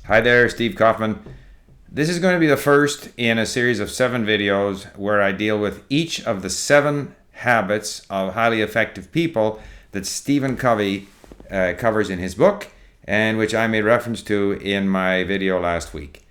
Hi there, Steve Kaufmann. This is going to be the first in a series of 7 videos where I deal with each of the 7 habits of highly effective people that Stephen Covey covers in his book and which I made reference to in my video last week.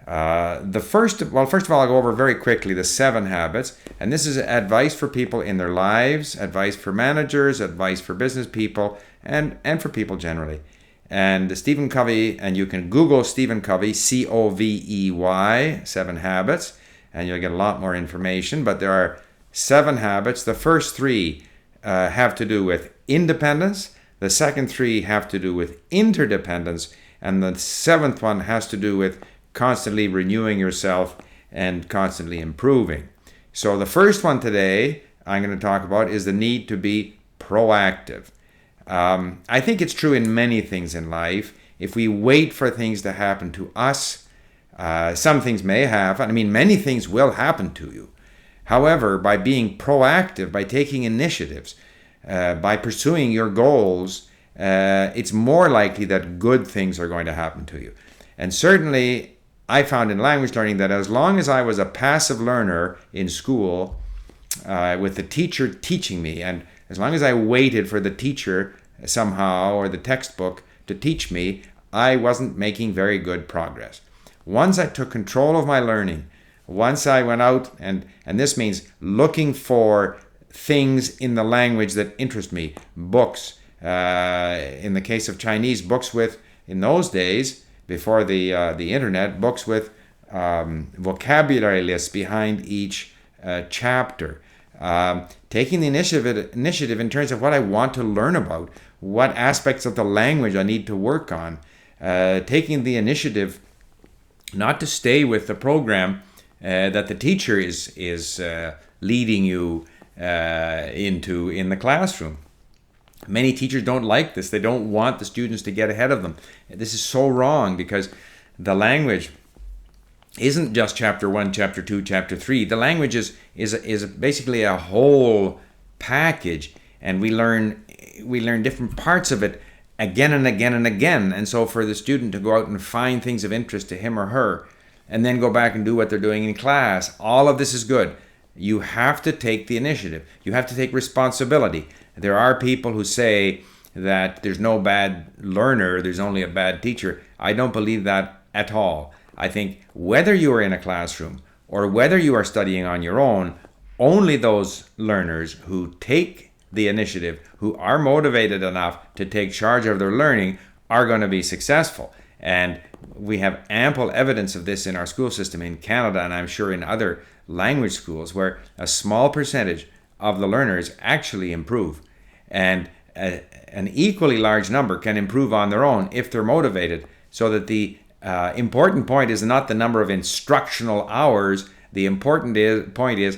First of all, I'll go over very quickly the 7 habits, and this is advice for people in their lives, advice for managers, advice for business people, and for people generally. And Stephen Covey, and you can Google Stephen Covey, Covey, 7 habits, and you'll get a lot more information. But there are 7 habits. The first 3 have to do with independence. The second 3 have to do with interdependence. And the 7th one has to do with constantly renewing yourself and constantly improving. So the first one today I'm going to talk about is the need to be proactive. I think it's true in many things in life. If we wait for things to happen to us, some things may happen. Many things will happen to you. However, by being proactive, by taking initiatives, by pursuing your goals, it's more likely that good things are going to happen to you. And certainly, I found in language learning that as long as I was a passive learner in school, with the teacher teaching me, and as long as I waited for the teacher somehow or the textbook to teach me, I wasn't making very good progress. Once I took control of my learning, once I went out, and this means looking for things in the language that interest me, books, in the case of Chinese, books with, in those days, before the internet, books with vocabulary lists behind each chapter. Taking the initiative in terms of what I want to learn about, what aspects of the language I need to work on, taking the initiative not to stay with the program that the teacher is leading you into in the classroom. Many teachers don't like this. They don't want the students to get ahead of them. This is so wrong because the language isn't just chapter 1, chapter 2, chapter 3. The language is basically a whole package, and we learn different parts of it again and again and again. And so for the student to go out and find things of interest to him or her, and then go back and do what they're doing in class, all of this is good. You have to take the initiative. You have to take responsibility. There are people who say that there's no bad learner, there's only a bad teacher. I don't believe that at all. I think whether you are in a classroom or whether you are studying on your own, only those learners who take the initiative, who are motivated enough to take charge of their learning, are going to be successful. And we have ample evidence of this in our school system in Canada, and I'm sure in other language schools, where a small percentage of the learners actually improve. And an equally large number can improve on their own if they're motivated, so that the important point is not the number of instructional hours. The important point is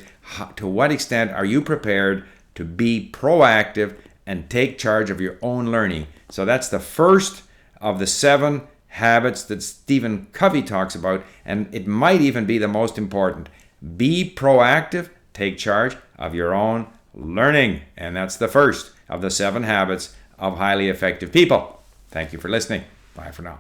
to what extent are you prepared to be proactive and take charge of your own learning. So that's the first of the 7 habits that Stephen Covey talks about, and it might even be the most important. Be proactive, take charge of your own learning. And that's the first of the 7 habits of highly effective people. Thank you for listening. Bye for now.